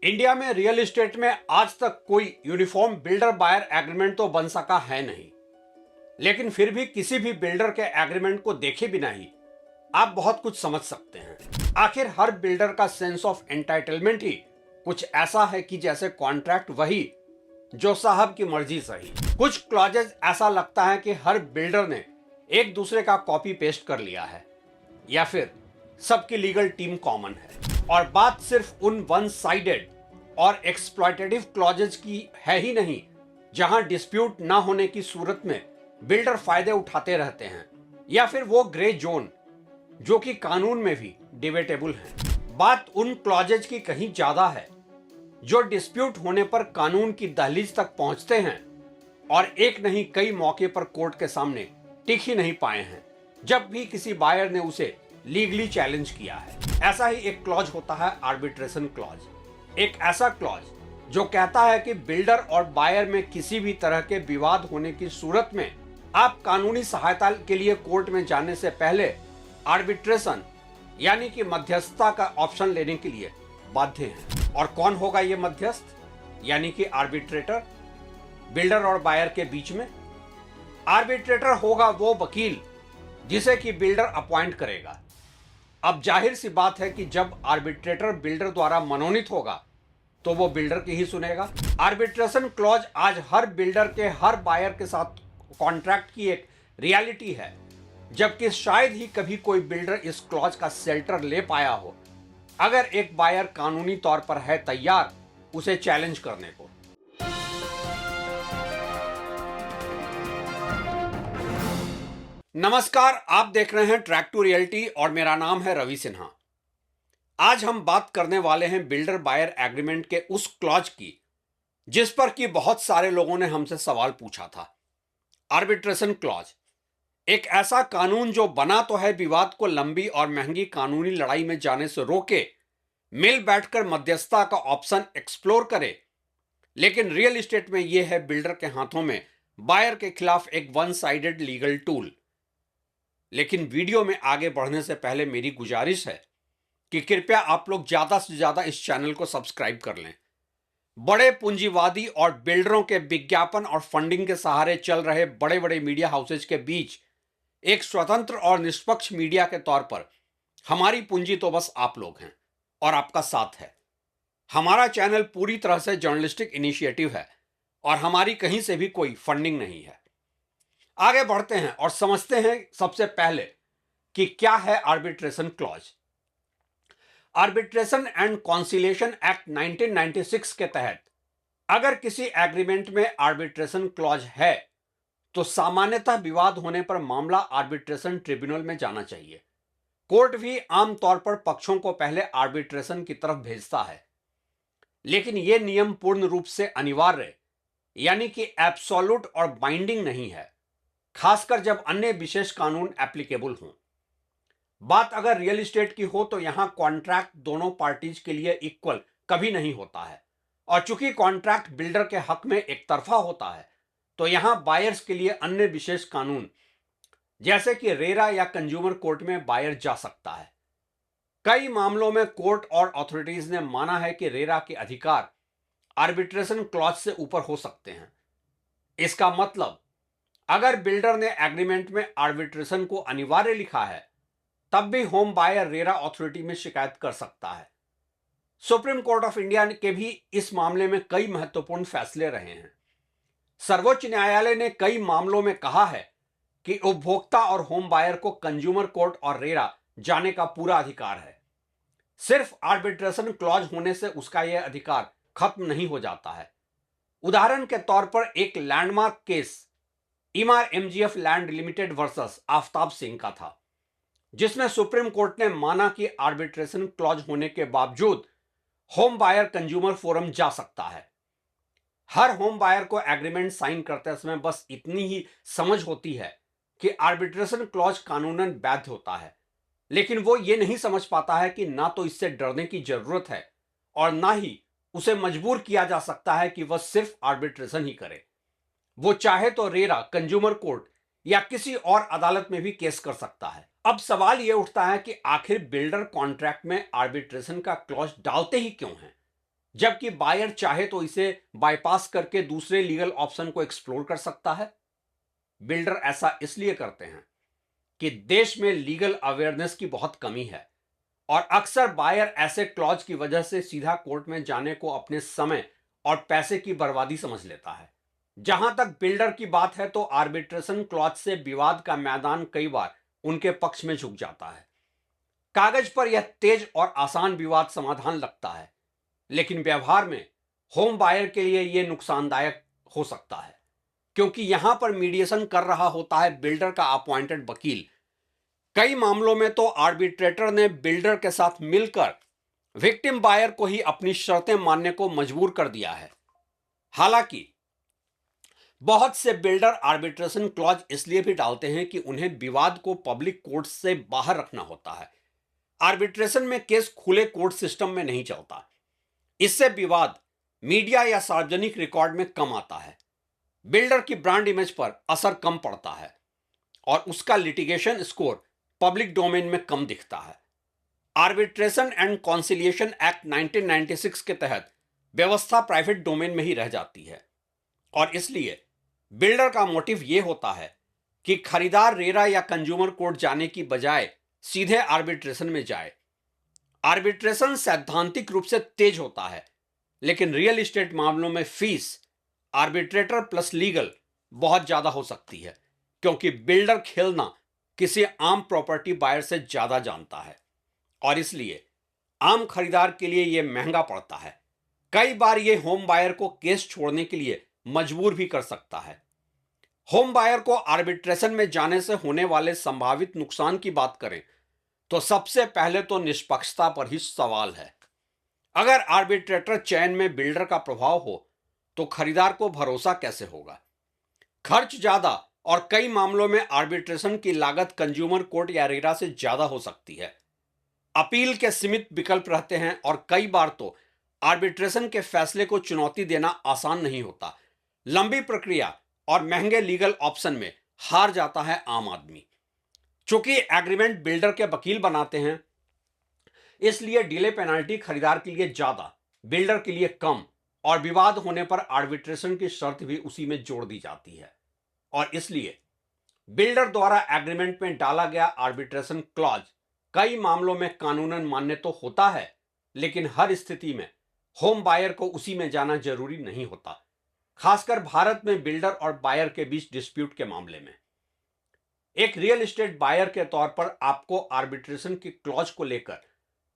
India में real estate में आज तक कोई यूनिफॉर्म बिल्डर बायर एग्रीमेंट तो बन सका है नहीं, लेकिन फिर भी किसी भी बिल्डर के एग्रीमेंट को देखे बिना ही आप बहुत कुछ समझ सकते हैं। आखिर हर बिल्डर का सेंस ऑफ एंटाइटलमेंट ही कुछ ऐसा है कि जैसे कॉन्ट्रैक्ट वही जो साहब की मर्जी सही। कुछ क्लॉजेज ऐसा लगता है कि हर बिल्डर ने एक दूसरे का कॉपी पेस्ट कर लिया है या फिर सबकी लीगल टीम कॉमन है। और बात सिर्फ उन वन साइडेड और एक्सप्लॉयटेटिव क्लॉजेज की है ही नहीं जहां डिस्प्यूट ना होने की सूरत में बिल्डर फायदे उठाते रहते हैं, या फिर वो ग्रे जोन जो कि कानून में भी डिबेटेबल है। बात उन क्लॉजेज की कहीं ज्यादा है जो डिस्प्यूट होने पर कानून की दहलीज तक पहुंचते हैं और एक नहीं कई मौके पर कोर्ट के सामने टिक ही नहीं पाए हैं जब भी किसी बायर ने उसे लीगली चैलेंज किया है। ऐसा ही एक क्लॉज होता है आर्बिट्रेशन क्लॉज, एक ऐसा क्लॉज जो कहता है कि बिल्डर और बायर में किसी भी तरह के विवाद होने की सूरत में आप कानूनी सहायता के लिए कोर्ट में जाने से पहले आर्बिट्रेशन यानी कि मध्यस्थता का ऑप्शन लेने के लिए बाध्य हैं। और कौन होगा ये मध्यस्थ यानी कि आर्बिट्रेटर बिल्डर और बायर के बीच में? आर्बिट्रेटर होगा वो वकील जिसे कि बिल्डर अपॉइंट करेगा। अब जाहिर सी बात है कि जब आर्बिट्रेटर बिल्डर द्वारा मनोनीत होगा तो वो बिल्डर की ही सुनेगा। आर्बिट्रेशन क्लॉज आज हर बिल्डर के हर बायर के साथ कॉन्ट्रैक्ट की एक रियलिटी है, जबकि शायद ही कभी कोई बिल्डर इस क्लॉज का शेल्टर ले पाया हो अगर एक बायर कानूनी तौर पर है तैयार उसे चैलेंज करने को। नमस्कार, आप देख रहे हैं ट्रैक टू रियलिटी और मेरा नाम है रवि सिन्हा। आज हम बात करने वाले हैं बिल्डर बायर एग्रीमेंट के उस क्लॉज की जिस पर कि बहुत सारे लोगों ने हमसे सवाल पूछा था। आर्बिट्रेशन क्लॉज एक ऐसा कानून जो बना तो है विवाद को लंबी और महंगी कानूनी लड़ाई में जाने से रोके, मिल बैठकर मध्यस्थता का ऑप्शन एक्सप्लोर करे, लेकिन रियल एस्टेट में यह है बिल्डर के हाथों में बायर के खिलाफ एक वन साइडेड लीगल टूल। लेकिन वीडियो में आगे बढ़ने से पहले मेरी गुजारिश है कि कृपया आप लोग ज्यादा से ज्यादा इस चैनल को सब्सक्राइब कर लें। बड़े पूंजीवादी और बिल्डरों के विज्ञापन और फंडिंग के सहारे चल रहे बड़े बड़े मीडिया हाउसेज के बीच एक स्वतंत्र और निष्पक्ष मीडिया के तौर पर हमारी पूंजी तो बस आप लोग हैं और आपका साथ है। हमारा चैनल पूरी तरह से जर्नलिस्टिक इनिशिएटिव है और हमारी कहीं से भी कोई फंडिंग नहीं है। आगे बढ़ते हैं और समझते हैं सबसे पहले कि क्या है arbitration clause. Arbitration and conciliation act 1996 के तहत अगर किसी एग्रीमेंट में आर्बिट्रेशन क्लॉज है तो सामान्यतः विवाद होने पर मामला आर्बिट्रेशन ट्रिब्यूनल में जाना चाहिए। कोर्ट भी आमतौर पर पक्षों को पहले आर्बिट्रेशन की तरफ भेजता है, लेकिन यह नियम पूर्ण रूप से अनिवार्य यानी कि एब्सोल्यूट और बाइंडिंग नहीं है, खासकर जब अन्य विशेष कानून एप्लीकेबल हों। बात अगर रियल एस्टेट की हो तो यहां कॉन्ट्रैक्ट दोनों पार्टीज के लिए इक्वल कभी नहीं होता है, और चूंकि कॉन्ट्रैक्ट बिल्डर के हक में एक तरफा होता है तो यहां बायर्स के लिए अन्य विशेष कानून जैसे कि रेरा या कंज्यूमर कोर्ट में बायर जा सकता है। कई मामलों में कोर्ट और अथॉरिटीज ने माना है कि रेरा के अधिकार आर्बिट्रेशन क्लॉज से ऊपर हो सकते हैं। इसका मतलब अगर बिल्डर ने एग्रीमेंट में आर्बिट्रेशन को अनिवार्य लिखा है तब भी होम बायर रेरा अथॉरिटी में शिकायत कर सकता है। सुप्रीम कोर्ट ऑफ इंडिया के भी इस मामले में कई महत्वपूर्ण फैसले रहे हैं। सर्वोच्च न्यायालय ने कई मामलों में कहा है कि उपभोक्ता और होम बायर को कंज्यूमर कोर्ट और रेरा जाने का पूरा अधिकार है। सिर्फ आर्बिट्रेशन क्लॉज होने से उसका यह अधिकार खत्म नहीं हो जाता है। उदाहरण के तौर पर एक landmark case Emaar MGF land limited versus Aftab Singh का था, जिसमें सुप्रीम कोर्ट ने माना कि आर्बिट्रेशन क्लॉज होने के बावजूद होम बायर कंज्यूमर फोरम जा सकता है। हर होम बायर को एग्रीमेंट साइन करते समय बस इतनी ही समझ होती है कि आर्बिट्रेशन क्लॉज कानूनन वैध होता है, लेकिन वो ये नहीं समझ पाता है कि ना तो इससे डरने की जरूरत है और ना ही उसे मजबूर किया जा सकता है कि वह सिर्फ आर्बिट्रेशन ही करे। वो चाहे तो रेरा, कंज्यूमर कोर्ट या किसी और अदालत में भी केस कर सकता है। अब सवाल यह उठता है कि आखिर बिल्डर कॉन्ट्रैक्ट में आर्बिट्रेशन का क्लॉज डालते ही क्यों हैं, जबकि बायर चाहे तो इसे बाईपास करके दूसरे लीगल ऑप्शन को एक्सप्लोर कर सकता है। बिल्डर ऐसा इसलिए करते हैं कि देश में लीगल अवेयरनेस की बहुत कमी है और अक्सर बायर ऐसे क्लॉज की वजह से सीधा कोर्ट में जाने को अपने समय और पैसे की बर्बादी समझ लेता है। जहां तक बिल्डर की बात है तो आर्बिट्रेशन क्लॉज से विवाद का मैदान कई बार उनके पक्ष में झुक जाता है। कागज पर यह तेज और आसान विवाद समाधान लगता है, लेकिन व्यवहार में होम बायर के लिए यह नुकसानदायक हो सकता है, क्योंकि यहां पर मीडिएशन कर रहा होता है बिल्डर का अपॉइंटेड वकील। कई मामलों में तो आर्बिट्रेटर ने बिल्डर के साथ मिलकर विक्टिम बायर को ही अपनी शर्तें मानने को मजबूर कर दिया है। हालांकि बहुत से बिल्डर आर्बिट्रेशन क्लॉज इसलिए भी डालते हैं कि उन्हें विवाद को पब्लिक कोर्ट से बाहर रखना होता है। आर्बिट्रेशन में केस खुले कोर्ट सिस्टम में नहीं चलता। इससे विवाद मीडिया या सार्वजनिक रिकॉर्ड में कम आता है, बिल्डर की ब्रांड इमेज पर असर कम पड़ता है और उसका लिटिगेशन स्कोर पब्लिक डोमेन में कम दिखता है। आर्बिट्रेशन एंड कॉन्सिलिएशन एक्ट 1996 के तहत व्यवस्था प्राइवेट डोमेन में ही रह जाती है और इसलिए बिल्डर का मोटिव यह होता है कि खरीदार रेरा या कंज्यूमर कोर्ट जाने की बजाय सीधे आर्बिट्रेशन में जाए। आर्बिट्रेशन सैद्धांतिक रूप से तेज होता है, लेकिन रियल एस्टेट मामलों में फीस आर्बिट्रेटर प्लस लीगल बहुत ज्यादा हो सकती है, क्योंकि बिल्डर खेलना किसी आम प्रॉपर्टी बायर से ज्यादा जानता है और इसलिए आम खरीदार के लिए यह महंगा पड़ता है। कई बार यह होम बायर को केस छोड़ने के लिए मजबूर भी कर सकता है। होम बायर को आर्बिट्रेशन में जाने से होने वाले संभावित नुकसान की बात करें तो सबसे पहले तो निष्पक्षता पर ही सवाल है। अगर आर्बिट्रेटर चयन में बिल्डर का प्रभाव हो तो खरीदार को भरोसा कैसे होगा? खर्च ज्यादा और कई मामलों में आर्बिट्रेशन की लागत कंज्यूमर कोर्ट या रेरा से ज्यादा हो सकती है। अपील के सीमित विकल्प रहते हैं और कई बार तो आर्बिट्रेशन के फैसले को चुनौती देना आसान नहीं होता। लंबी प्रक्रिया और महंगे लीगल ऑप्शन में हार जाता है आम आदमी। चूंकि एग्रीमेंट बिल्डर के वकील बनाते हैं, इसलिए डिले पेनाल्टी खरीदार के लिए ज्यादा, बिल्डर के लिए कम और विवाद होने पर आर्बिट्रेशन की शर्त भी उसी में जोड़ दी जाती है। और इसलिए बिल्डर द्वारा एग्रीमेंट में डाला गया आर्बिट्रेशन क्लॉज कई मामलों में कानूनन मान्य तो होता है, लेकिन हर स्थिति में होम बायर को उसी में जाना जरूरी नहीं होता, खासकर भारत में बिल्डर और बायर के बीच डिस्प्यूट के मामले में। एक रियल एस्टेट बायर के तौर पर आपको आर्बिट्रेशन की क्लॉज को लेकर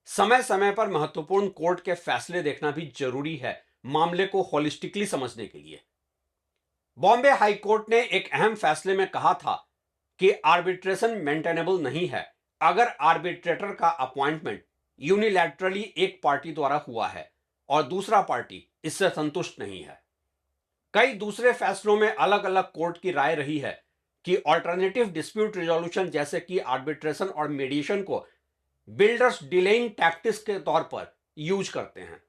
समय समय पर महत्वपूर्ण कोर्ट के फैसले देखना भी जरूरी है, मामले को होलिस्टिकली समझने के लिए। बॉम्बे हाई कोर्ट ने एक अहम फैसले में कहा था कि आर्बिट्रेशन मेंटेनेबल नहीं है अगर आर्बिट्रेटर का अपॉइंटमेंट यूनिलैटरली एक पार्टी द्वारा हुआ है और दूसरा पार्टी इससे संतुष्ट नहीं है। कई दूसरे फैसलों में अलग अलग कोर्ट की राय रही है कि ऑल्टरनेटिव डिस्प्यूट रिजोल्यूशन जैसे कि आर्बिट्रेशन और मीडिएशन को बिल्डर्स डिलेइंग टैक्टिक्स के तौर पर यूज करते हैं।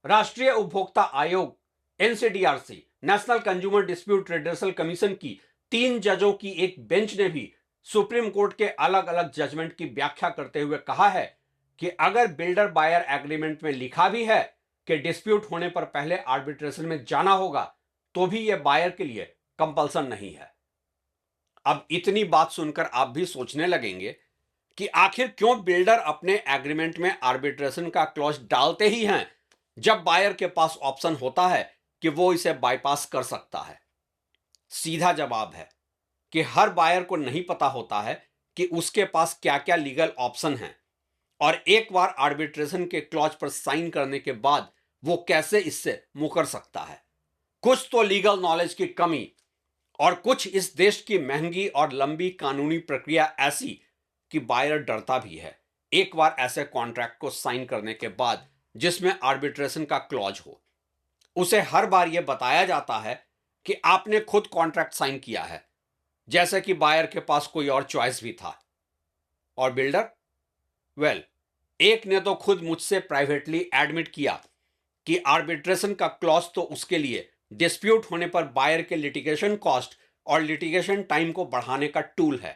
राष्ट्रीय उपभोक्ता आयोग NCDRC, national consumer dispute redressal commission की 3 जजों की एक बेंच ने भी सुप्रीम कोर्ट के अलग अलग जजमेंट की व्याख्या करते हुए कहा है कि अगर बिल्डर बायर एग्रीमेंट में लिखा भी है कि डिस्प्यूट होने पर पहले आर्बिट्रेशन में जाना होगा, तो भी यह बायर के लिए कंपल्सन नहीं है। अब इतनी बात सुनकर आप भी सोचने लगेंगे कि आखिर क्यों बिल्डर अपने एग्रीमेंट में आर्बिट्रेशन का क्लॉज डालते ही हैं जब बायर के पास ऑप्शन होता है कि वो इसे बाईपास कर सकता है। सीधा जवाब है कि हर बायर को नहीं पता होता है कि उसके पास क्या क्या लीगल ऑप्शन हैं और एक बार आर्बिट्रेशन के क्लॉज पर साइन करने के बाद वो कैसे इससे मुकर सकता है। कुछ तो लीगल नॉलेज की कमी और कुछ इस देश की महंगी और लंबी कानूनी प्रक्रिया ऐसी कि बायर डरता भी है एक बार ऐसे कॉन्ट्रैक्ट को साइन करने के बाद जिसमें आर्बिट्रेशन का क्लॉज हो। उसे हर बार यह बताया जाता है कि आपने खुद कॉन्ट्रैक्ट साइन किया है, जैसे कि बायर के पास कोई और चॉइस भी था। और बिल्डर, एक ने तो खुद मुझसे प्राइवेटली एडमिट किया कि आर्बिट्रेशन का क्लॉज तो उसके लिए डिस्प्यूट होने पर बायर के लिटिगेशन कॉस्ट और लिटिगेशन टाइम को बढ़ाने का टूल है,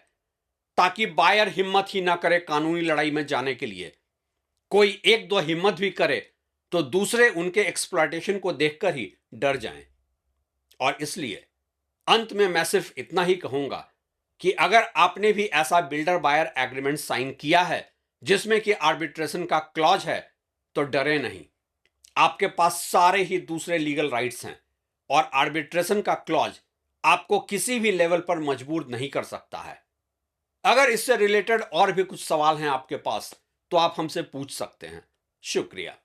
ताकि बायर हिम्मत ही ना करे कानूनी लड़ाई में जाने के लिए। कोई एक दो हिम्मत भी करे तो दूसरे उनके एक्सप्लॉयटेशन को देखकर ही डर जाएं। और इसलिए अंत में मैं सिर्फ इतना ही कहूंगा कि अगर आपने भी ऐसा बिल्डर बायर एग्रीमेंट साइन किया है जिसमें कि आर्बिट्रेशन का क्लॉज है, तो डरे नहीं। आपके पास सारे ही दूसरे लीगल राइट्स हैं और आर्बिट्रेशन का क्लॉज आपको किसी भी लेवल पर मजबूर नहीं कर सकता है। अगर इससे रिलेटेड और भी कुछ सवाल हैं आपके पास तो आप हमसे पूछ सकते हैं। शुक्रिया।